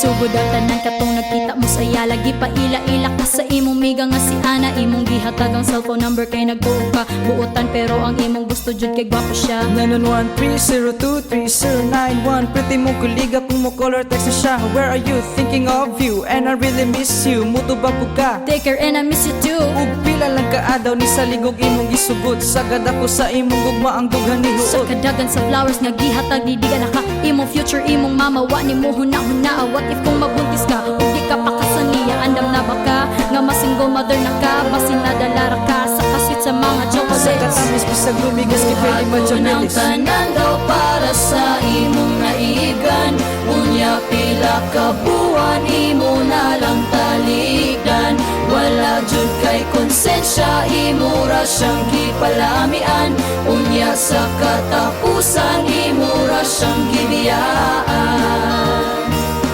Sugod ang tanan katong nagkita mo saya. Lagi pa ila-ila ka sa imong miga nga si Ana. Imong gihatag ang cellphone number kay nagtuo ka buotan, pero ang imong gusto jud kay gwapo siya. 911-302-3091. Pretty mo kuliga kung mo color text na siya. Where are you? Thinking of you and I really miss you. Muto ba po ka? Take care and I miss you too. Ug pila lang kaadaw ni sa ligog imong gisugod. Sagad ako sa imong gugma ang dughan ni Sa huot. kadagan sa flowers nga gihatag di diga naka imong future imong mama wa ni mo huna-huna. What if kung mabuntis ka ug di ka pa kasaniya, andam na ba ka nga masingle mother na ka, basin nadalara ka sa kasweet sa mga Sa chocolates. katamis bisag lumigas kay pwede ba Ng journalist? tanan daw para sa imong naigan. Unya pila ka buwan imo na lang taligdan. Wala jud kay konsensya, imo ra siyang gipalamian. Unya sa katapusan imo ra siyang gibiyaan.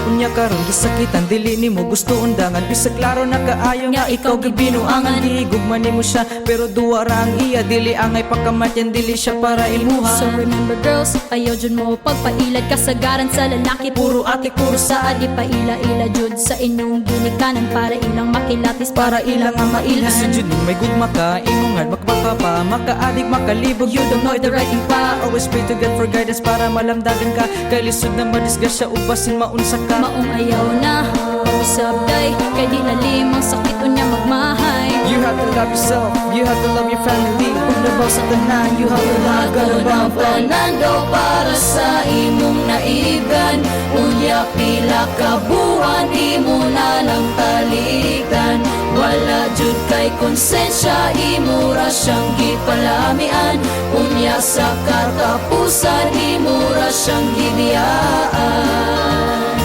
Unya karon gisakitan dili nimo gusto undangan. Bisag klaro na kaayo nga ikaw gibinuangan. Di gugma nimo siya pero duwa ra ang iya. Dili angay pagkamatyan, dili siya para imuha. So remember girls, ayaw jud mo pagpailad kasagaran sa lalaki. Puro ate, puro saad, di pa ila-ila jud sa inyong ginikanan. Para ilang makilatis, para ilang ang mailhan. Listen jud may gugma ka, imong hard makbaka pa. Makaadik, makalibog, you don't know the right thing pa. Always pray to God for guidance para malamdagan ka. Kay lisod na madisgrasya, ubasin maunsa ka. Maong ayaw na, usabday, kay di lalim ang sakit unya magmahay. You have to love yourself, you have to love your family. Kung nabaw sa tanan, you have to love God above all. Panando para sa imong naigan. Unya pila ka buwan imo na lang taligdan. Wala jud kay konsensya, imo ra siyang gipalamian. Unya sa katapusan imo ra siyang gibiyaan.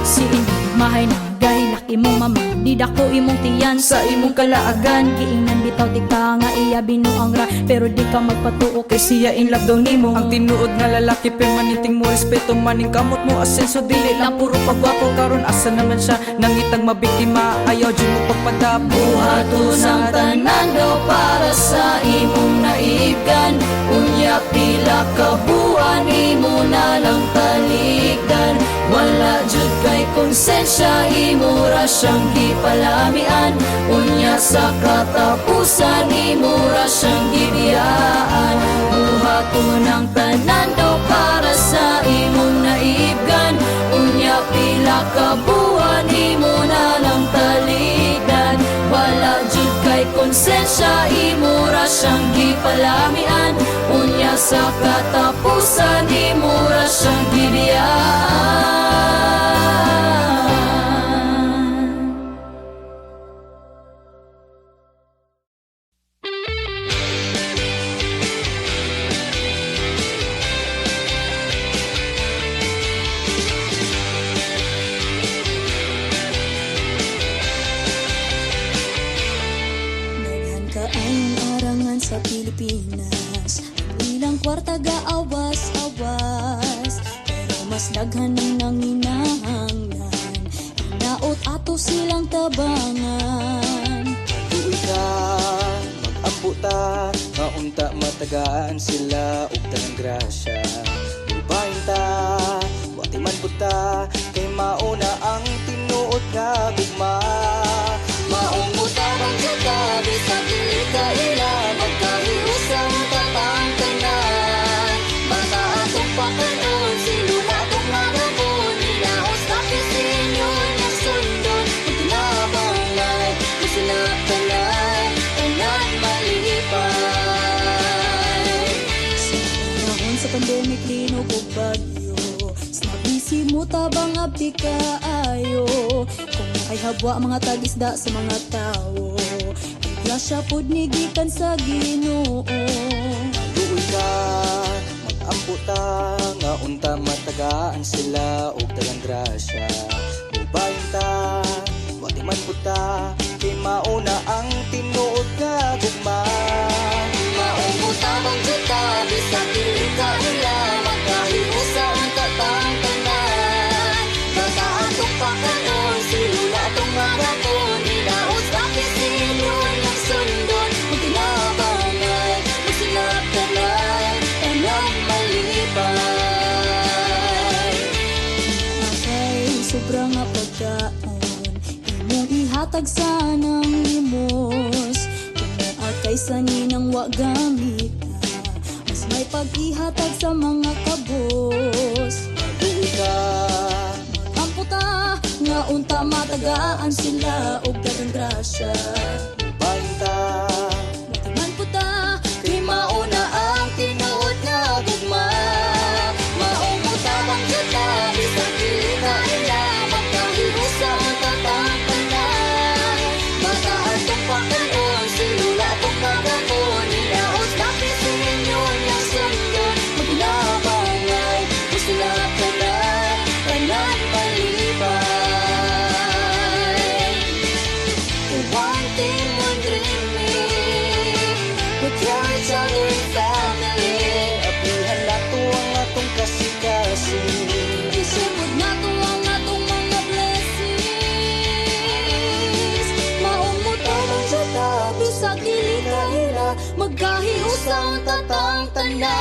Si imong mahay na gahilak imong mama, di dako imong tiyan sa imong kalaagan. Giingnan bitaw ti ka nga iya binuang ra, pero di ka magpatuo Kay siya in love daw nimo. Ang tinuod nga lalaki permanenting mo respeto. Maning kamot mo asenso, dili lang puro pagwapo. Karon asa naman siya nangitang mabiktima. Ayaw dyan mo pagpadapo. buhaton ang tanan daw para sa imong naigan. Unya pila ka buwan imo na lang taligdan. Wala jud kay konsensya, imo ra siyang gipalamian. Unya sa katapusan imo ra siyang gibiyaan. Buhaton ang tanan daw para sa imong naigan. Unya pila ka buwan imo na lang taligdan. Wala jud kay konsensya, imo ra siyang gipalamian. Unya sa katapusan imo ra siyang gibiyaan. Daghan kaayong arangan sa Pilipinas. Ang ilang kwarta gaawas-awas, pero mas daghan ang nanginahanglan. Hinaot ato silang tabangan. Tuloy ka, mag-amputa. Maunta matagaan sila ug tanang grasya. Lubahin ta, wati man puta. Kay mauna ang tinuod nga gugma. Maong mutabang juta, bisag dili ka ila, magkahiusang tatang tanan. Bata atong pakanon, silula atong magapon. Hinaos na kisinyo niyang sundon. Kung tinabangay, masinaptanay, tanan malipay. Sa panahon sa pandemic, linog o bagyo, snabisi mo tabang abdi kaayo. Kung ay habwa mga tag-isda sa mga tao, iglasya pod ni gikan sa Ginoo. Tuloy ka, mag-amputa. Nga unta matagaan sila ug tanang grasya. Lubahin ta, wati man puta. Kay mauna ang tinuod nga gugma. Maong mutabang juta, bisag dili ka ila, magkahiusa ang tatang tanan. Bata atong pakanon, silula atong magapon. Hinaos na kisinyo niyang sundon. Kung tinabangay, masinaptanay, tanan malipay. Akay sobra nga ihatag sanang limos. Kung naat kay saninang wa gamita, mas may pag-ihatag sa mga kabos. Luoy ka, Amputa nga unta matagaan sila og daghang grasya. bahin ta, Matiman puta Kay mauna ang tinuod nga gugma. Maong utabang juta, bisag dili ka ila, magkahiusa ang tatang tanan. Mataan tong pagkaon, silula tong pagkaon, inaos na pisinyon ng sundon. Maginabangay, usilap tanan, tanan malibay. One thing, one dreaming, with each other and family. apihan nato ang atong kasing-kasing. Isimod na to ang atong mga blessings. Maong mo tamang sa tabi sa dili kahila, magkahiusa ang tatang tanan.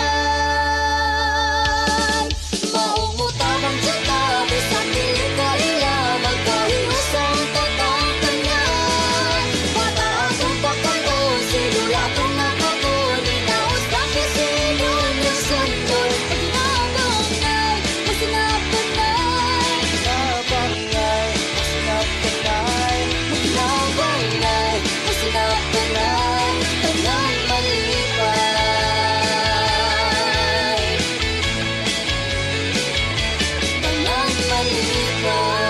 Maong mo tamang sa tabi sa dili kahila, magkahiusa ang tatang tanan. Mataas ang pagkaon, silula kong nakakon, inaos na kisinyon ng sundon. Paginabangay, masinapanay, Nabangay, sinaptanay, Maginabangay, masinap tanan, tanan malibay. Tanan malibay.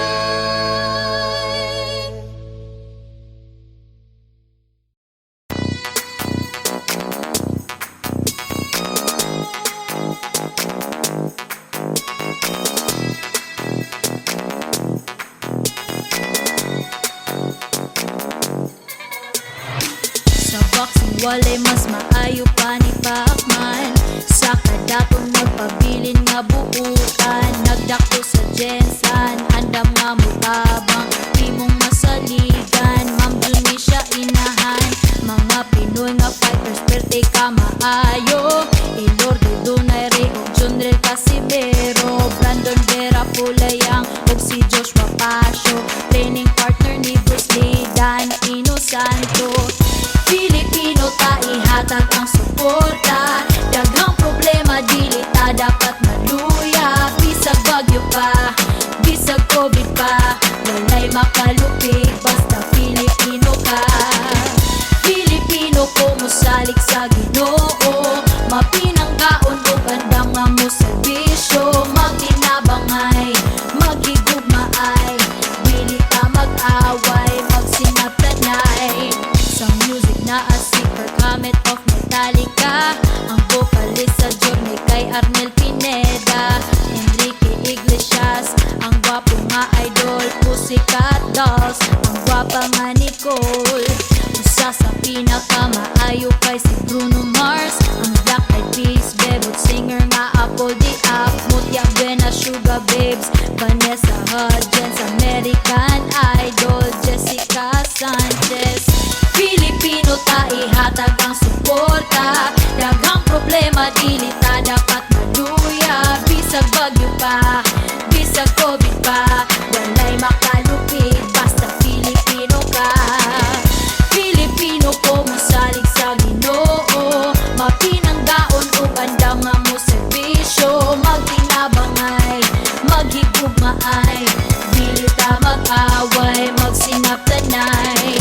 sa boxing walay mas maayo pa ni Pacman. Sa kadatong nagpabilin nga buutan, nagdako sa Jensan, andam nga mutabang, imong masaligan. Ma'am Juni siya inahan, mga Pinoy nga fighters perte ka maayo. Ilordo Dunay Ray og Junrel Casimero, Brandon Vera Pulayang og si Joshua Pasio, training partner ni Bruce Lee, Dan Ino Santo. Pilipino ta ihatag ang suporta, daghang problema dili ta dapat maluya. Bisag bagyo pa, bisag COVID pa, walay makalupig basta Pilipino ka. Pilipino ko musalig sa Ginoo, mapinangkaon ug andam nga mo serbisyo. Magtinabangay, maghigugmaay, dili ta mag-away, magsinaptanay. Sa music na si Kirk Hammett of Metallica, ang vocalist sa Journey kay Arnel Pineda, Enrique Iglesias, ang gwapo nga idol, Pussycat Dolls, ang gwapa nga Nicole. Usa sa pinakamaayo kay si Bruno Mars, ang Black Eyed Peas, bebot singer nga Apple the App, Mutya Bena, Sugar Babes, Vanessa Hudgens, American Idol, Jessica Sanchez. Pilipino ta ihatag ang suporta, daghang problema dili ta dapat maluya. Bisag bagyo pa, bisag COVID pa, walay makalupig basta Pilipino ka. Pilipino ko musalig sa Ginoo, mapinanggaon ug andam nga mo serbisyo. Magtinabangay, maghigugmaay, dili ta mag-away, magsinaptanay.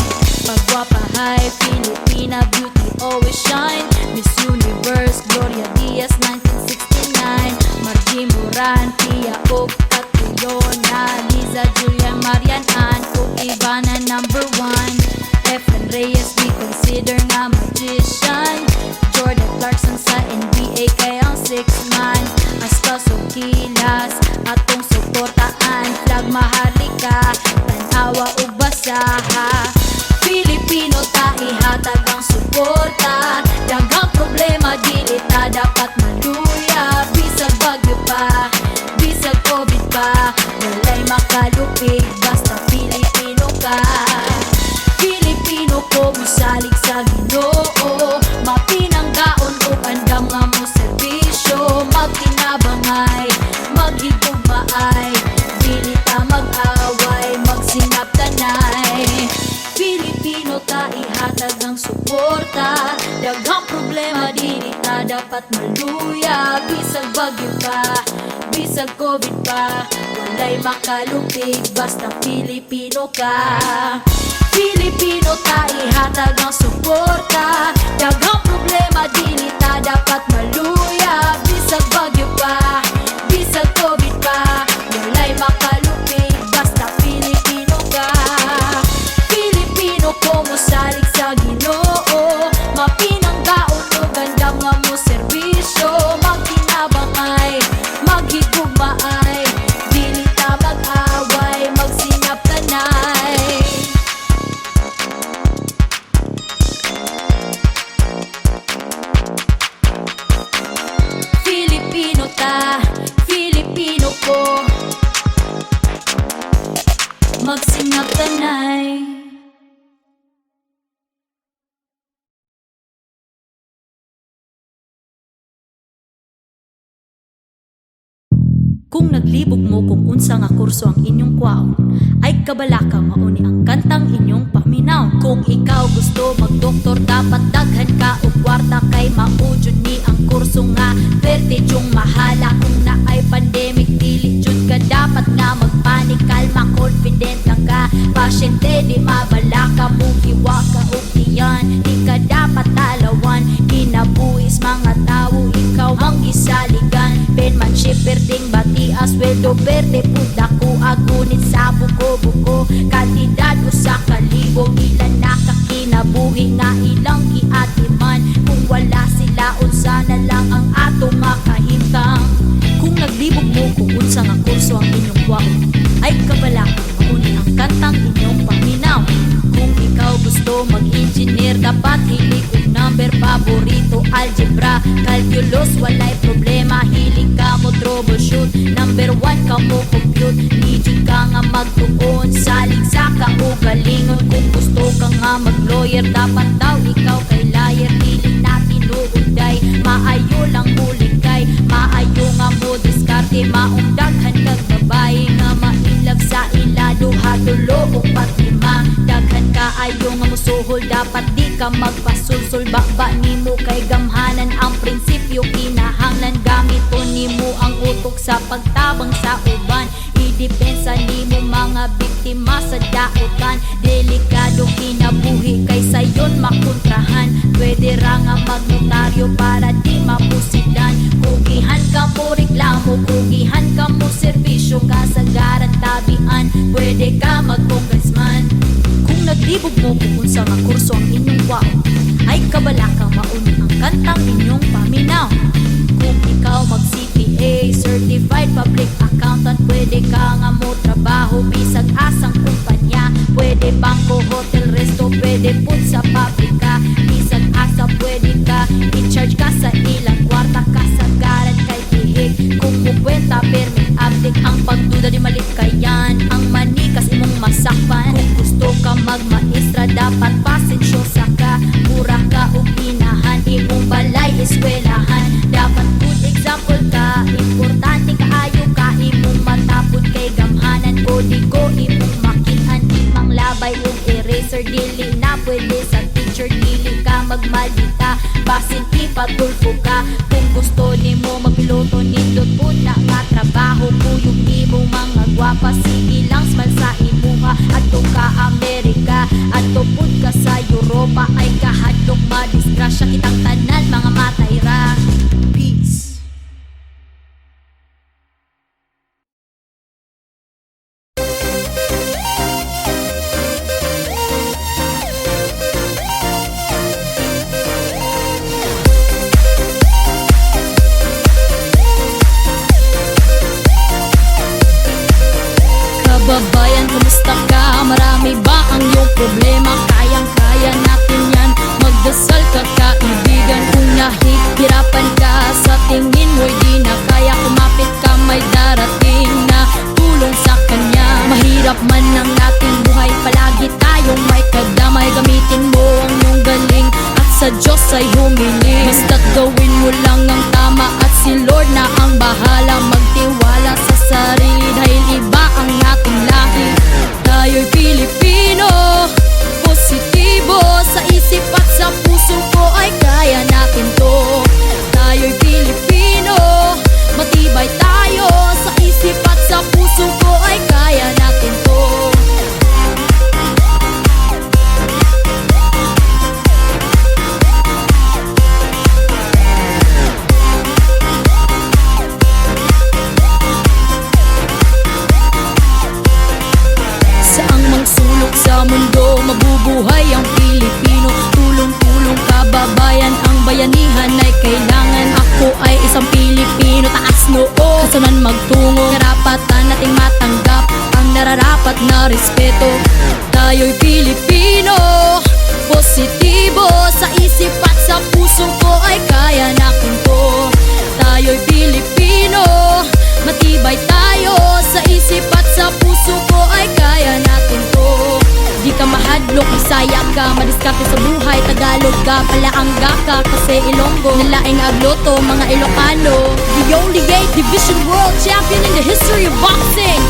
Pagwapahay, Filipina beauty always shine. Miss Universe, Gloria Diaz 1969, Margie Moran, Pia og Catriona, Liza, Julian, Marian Ann ug Ivana #1. Efren Reyes we consider nga magician, Jordan Clarkson sa NBA kay ang 6-man. Astas ug kilas atong suportaan, flag maharlika, tanawa ug basaha. Pilipino ta ihatag ang suporta, daghang problema dili ta dapat maluya. Bisag bagyo pa, bisag COVID pa, walay makalupig basta Pilipino ka. Pilipino ko musalig sa Ginoo, mapinanggaon ug andam nga mo serbisyo. Magtinabangay, maghigugmaay, dili ta mag-away, magsinaptanay. ihatag ang suporta. Daghang problema dili ta dapat maluya. Bisag bagyo pa, bisag COVID pa, walay makalupig basta Pilipino ka. Pilipino ta ihatag ang suporta. Daghang problema dili ta dapat maluya. Bisag bagyo pa, bisag COVID pa, walay makalupig basta Pilipino ka. Pilipino ko mo salig sa Ginoo, mapinanggaon o ganda nga mo serbisyo. Magkinabangay, maghigugmaay, dili ta mag-away, magsinap tanay. Filipino ta, Filipino ko, magsinap tanay. Kung naglibog mo kung unsa nga kurso ang inyong kwaon, ay kabalaka mauni ang kantang inyong paminaw. Kung ikaw gusto magdoktor, dapat daghan ka o kwarta, kay maudyon ni ang kurso nga perte yung mahala. Kung na ay pandemic, dili jud ka dapat nga magpanik, kalma, confident lang ka. Pasyente di mabalaka, muhiwa ka o tiyan, di ka dapat talawan. Kinabuhis mga tao, ikaw ang gisaligan. Penmanship, perding bati, asweldo, berde, puda ko, agunit sa buko-buko. Kandidato sa kalibog, ilan nakakinabuhi nga ilang giatiman. Kung wala sila, unsa na lang ang ato makahintang. Kung naglibog mo kung unsa nga kurso ang inyong kwaon, ay kabalaka mauni ang kantang inyong paminaw. Kung ikaw gusto mag-engineer, dapat hilig og number, paborito algebra, calculus, walay problema. Hilig ka mo troubleshoot, number 1 ka mo compute. Nijud ka nga magtuon, salig sa kaugalingon. Kung gusto ka nga mag-lawyer, dapat daw ikaw kay liar. Dili na tinuuday, maayo lang bulikay, maayo nga mo diskarte. Maungdaghan kag babae nga mailag sa ilado, hatulo o patlima. Daghan ka ayo nga musuhol, dapat di ka magpasulsul. Baba nimo kay gamhanan ang prinsipyo, kinahanglan gamiton nimo ang utok sa pagtabang sa uban. Idepensa nimo mga biktima sa dautan, delikado kinabuhi kay sayon makontrahan. Pwede ra nga magnotaryo para di mapusidan. Kugihan ka mo reklamo, kugihan ka mo serbisyo, kasagaran tabian, pwede ka mag-congressman. Kung naglibog mo kung unsa nga kurso ang inyong kwaon, ay kabalaka mauni ang kantang inyong paminaw. Kung ikaw mag-CPA, Certified Public Accountant, pwede ka nga mo trabaho bisag asang kumpanya. Pwede bangko, hotel, resto, pwede pud sa pabrika. Bisag asa pwede ka, i-charge ka sa ilang kwarta, kasagaran kay tihig. Kung mukwenta, permit, update, ang pagduda di malikayan, ang manikas imong masakpan. Kung gusto ka magmaestra, dapat pasensyosa ka, mura ka o inahan, imong balay eskwelahan. Dapat good example ka, importante kaayo ka, imong matapod kay gamhanan. Kodigo imong makinan, imang labay o eraser, dili na pwede sa teacher, dili ka magmaldita, basin ipatulfo ka. Kung gusto nimo magpiloto, nindot po na nga trabaho, kuyog nimo mga gwapa, sige lang smile sa imuha. Ato ka Amerika, ato pud ka sa Europa, ay kahadlok madisgrasya kitang tanan mga matayra. Peace. Kababayan, kumusta ka? Marami ba ang iyong problema? Kayang-kaya natin yan, magdasal ka kaibigan. Kung nahihirapan ka, sa tingin mo'y di na kaya, kumapit ka, may darating na tulong sa kanya. Mahirap man ang ating buhay, palagi tayong may kadamay. Gamitin mo ang iyong galing at sa Diyos ay humiling. Basta't gawin mo lang ang tama at si Lord na ang bahala. Magtiwala sa sarili dahil iba ang ating lahi. Tayo'y Pilipino, positibo sa isip. mundo mabubuhay ang Pilipino. Tulong-tulong kababayan, ang bayanihan ay kailangan. Ako ay isang Pilipino, taas noo, kasanan magtungo. Karapatan nating matanggap ang nararapat na respeto. Tayo'y Pilipino, positibo sa isip at sa puso ko ay kaya natin to. Tayo'y Pilipino, matibay tayo sa isip at sa puso ko ay kaya natin to. Di ka mahadlok, Bisaya ka, madiskarte sa buhay, Tagalog ka, Palaangga ka, kasi Ilonggo, nalaing agloto, mga Ilocano. The only 8 Division World Champion in the history of boxing,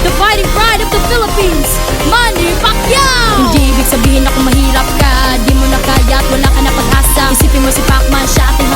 the fighting pride of the Philippines, Manny Pacquiao. Hindi ibig sabihin ako mahirap ka, di mo na kaya at wala ka na pag-asa. Isipin mo si Pacman, siya ating